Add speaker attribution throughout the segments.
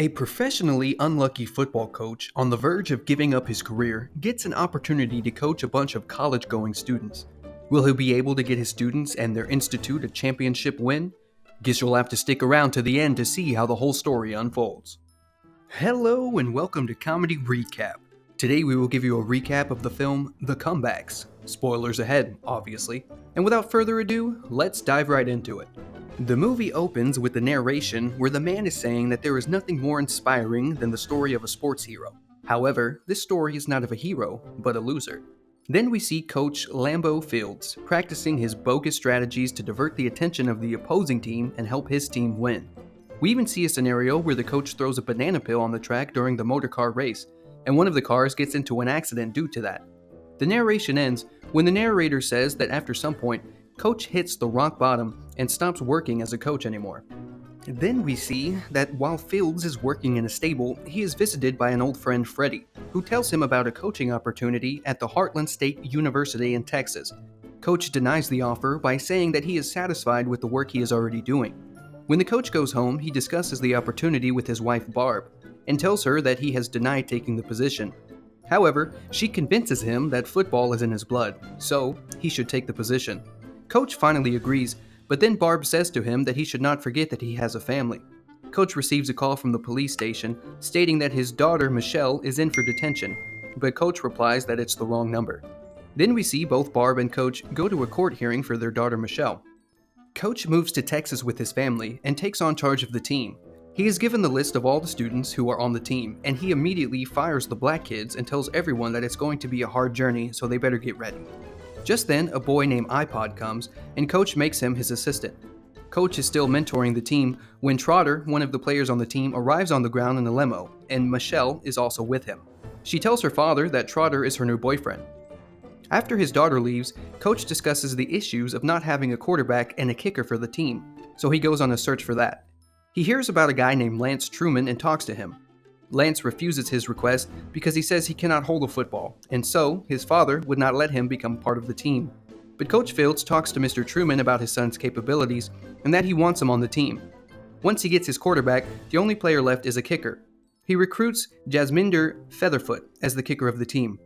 Speaker 1: A professionally unlucky football coach on the verge of giving up his career gets an opportunity to coach a bunch of college-going students. Will he be able to get his students and their institute a championship win? Guess you'll have to stick around to the end to see how the whole story unfolds. Hello and welcome to Comedy Recap. Today we will give you a recap of the film The Comebacks. Spoilers ahead, obviously. And without further ado, let's dive right into it. The movie opens with the narration where the man is saying that there is nothing more inspiring than the story of a sports hero. However, this story is not of a hero, but a loser. Then we see Coach Lambeau Fields practicing his bogus strategies to divert the attention of the opposing team and help his team win. We even see a scenario where the coach throws a banana peel on the track during the motor car race, and one of the cars gets into an accident due to that. The narration ends when the narrator says that after some point, Coach hits the rock bottom and stops working as a coach anymore. Then we see that while Fields is working in a stable, he is visited by an old friend, Freddie, who tells him about a coaching opportunity at the Heartland State University in Texas. Coach denies the offer by saying that he is satisfied with the work he is already doing. When the coach goes home, he discusses the opportunity with his wife, Barb, and tells her that he has denied taking the position. However, she convinces him that football is in his blood, so he should take the position. Coach finally agrees, but then Barb says to him that he should not forget that he has a family. Coach receives a call from the police station stating that his daughter, Michelle, is in for detention, but Coach replies that it's the wrong number. Then we see both Barb and Coach go to a court hearing for their daughter, Michelle. Coach moves to Texas with his family and takes on charge of the team. He is given the list of all the students who are on the team, and he immediately fires the black kids and tells everyone that it's going to be a hard journey, so they better get ready. Just then, a boy named iPod comes, and Coach makes him his assistant. Coach is still mentoring the team when Trotter, one of the players on the team, arrives on the ground in a limo, and Michelle is also with him. She tells her father that Trotter is her new boyfriend. After his daughter leaves, Coach discusses the issues of not having a quarterback and a kicker for the team, so he goes on a search for that. He hears about a guy named Lance Truman and talks to him. Lance refuses his request because he says he cannot hold a football, and so his father would not let him become part of the team. But Coach Fields talks to Mr. Truman about his son's capabilities and that he wants him on the team. Once he gets his quarterback, the only player left is a kicker. He recruits Jasminder Featherfoot as the kicker of the team.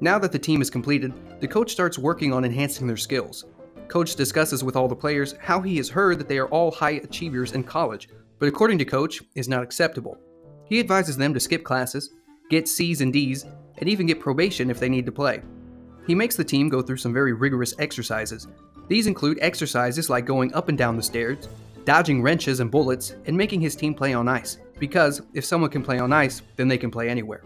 Speaker 1: Now that the team is completed, the coach starts working on enhancing their skills. Coach discusses with all the players how he has heard that they are all high achievers in college, but according to Coach, is not acceptable. He advises them to skip classes, get C's and D's, and even get probation if they need to play. He makes the team go through some very rigorous exercises. These include exercises like going up and down the stairs, dodging wrenches and bullets, and making his team play on ice, because if someone can play on ice, then they can play anywhere.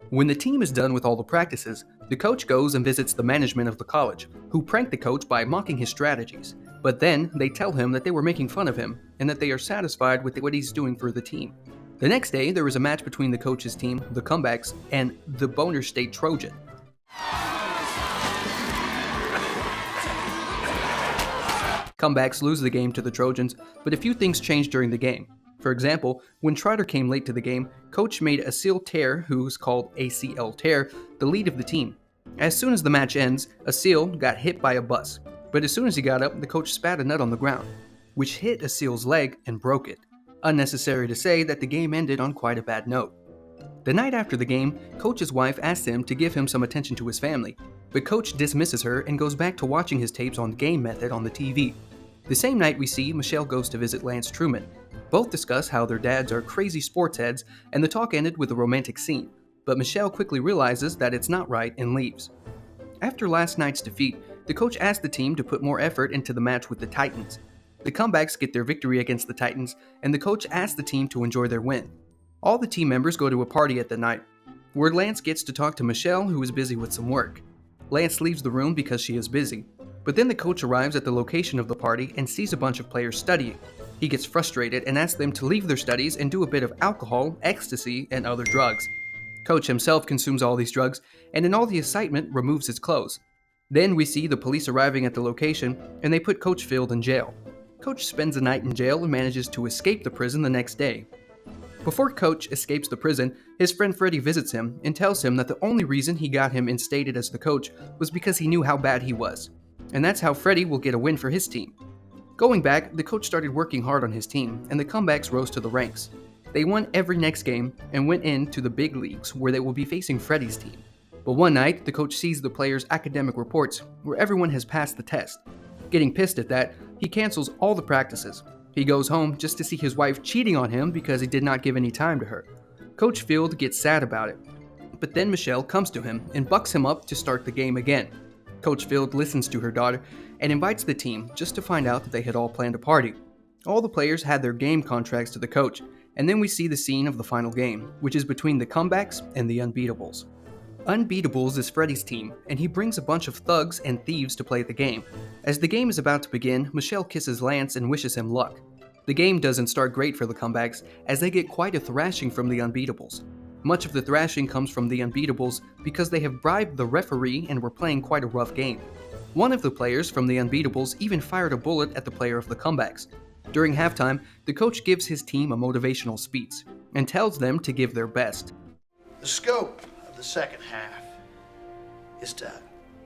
Speaker 1: When the team is done with all the practices, the coach goes and visits the management of the college, who prank the coach by mocking his strategies. But then they tell him that they were making fun of him, and that they are satisfied with what he's doing for the team. The next day, there was a match between the coach's team, the Comebacks, and the Boner State Trojan. Comebacks lose the game to the Trojans, but a few things changed during the game. For example, when Trotter came late to the game, Coach made Acil Tear, who's called ACL Tear, the lead of the team. As soon as the match ends, Acil got hit by a bus, but as soon as he got up, the coach spat a nut on the ground, which hit Acil's leg and broke it. Unnecessary to say that the game ended on quite a bad note. The night after the game, Coach's wife asks him to give him some attention to his family, but Coach dismisses her and goes back to watching his tapes on Game Method on the TV. The same night we see Michelle goes to visit Lance Truman. Both discuss how their dads are crazy sports heads, and the talk ended with a romantic scene, but Michelle quickly realizes that it's not right and leaves. After last night's defeat, the coach asked the team to put more effort into the match with the Titans. The Comebacks get their victory against the Titans, and the coach asks the team to enjoy their win. All the team members go to a party at the night, where Lance gets to talk to Michelle, who is busy with some work. Lance leaves the room because she is busy, but then the coach arrives at the location of the party and sees a bunch of players studying. He gets frustrated and asks them to leave their studies and do a bit of alcohol, ecstasy, and other drugs. Coach himself consumes all these drugs, and in all the excitement removes his clothes. Then we see the police arriving at the location, and they put Coach Field in jail. Coach spends the night in jail and manages to escape the prison the next day. Before Coach escapes the prison, his friend Freddie visits him and tells him that the only reason he got him instated as the coach was because he knew how bad he was. And that's how Freddie will get a win for his team. Going back, the coach started working hard on his team, and the Comebacks rose to the ranks. They won every next game and went into the big leagues where they will be facing Freddie's team. But one night, the coach sees the players' academic reports where everyone has passed the test. Getting pissed at that, he cancels all the practices. He goes home just to see his wife cheating on him because he did not give any time to her. Coach Field gets sad about it. But then Michelle comes to him and bucks him up to start the game again. Coach Field listens to her daughter and invites the team just to find out that they had all planned a party. All the players had their game contracts to the coach, and then we see the scene of the final game, which is between the Comebacks and the Unbeatables. Unbeatables is Freddie's team, and he brings a bunch of thugs and thieves to play the game. As the game is about to begin, Michelle kisses Lance and wishes him luck. The game doesn't start great for the Comebacks, as they get quite a thrashing from the Unbeatables. Much of the thrashing comes from the Unbeatables because they have bribed the referee and were playing quite a rough game. One of the players from the Unbeatables even fired a bullet at the player of the Comebacks. During halftime, the coach gives his team a motivational speech and tells them to give their best.
Speaker 2: The scope of the second half is to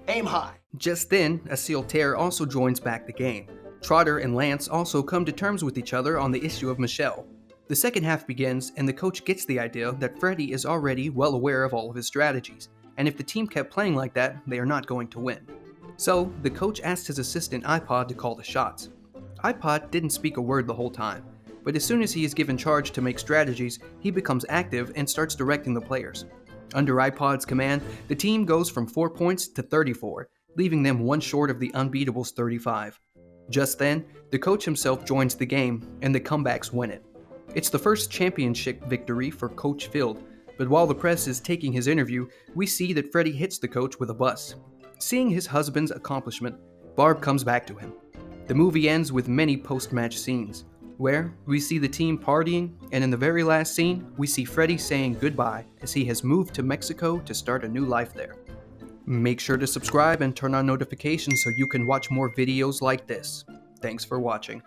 Speaker 2: aim high.
Speaker 1: Just then, a sealed tear also joins back the game. Trotter and Lance also come to terms with each other on the issue of Michelle. The second half begins, and the coach gets the idea that Freddie is already well aware of all of his strategies, and if the team kept playing like that, they are not going to win. So, the coach asked his assistant iPod to call the shots. iPod didn't speak a word the whole time, but as soon as he is given charge to make strategies, he becomes active and starts directing the players. Under iPod's command, the team goes from 4 points to 34, leaving them one short of the Unbeatables' 35. Just then, the coach himself joins the game, and the Comebacks win it. It's the first championship victory for Coach Field, but while the press is taking his interview, we see that Freddie hits the coach with a bus. Seeing his husband's accomplishment, Barb comes back to him. The movie ends with many post-match scenes, where we see the team partying, and in the very last scene, we see Freddie saying goodbye as he has moved to Mexico to start a new life there. Make sure to subscribe and turn on notifications so you can watch more videos like this. Thanks for watching.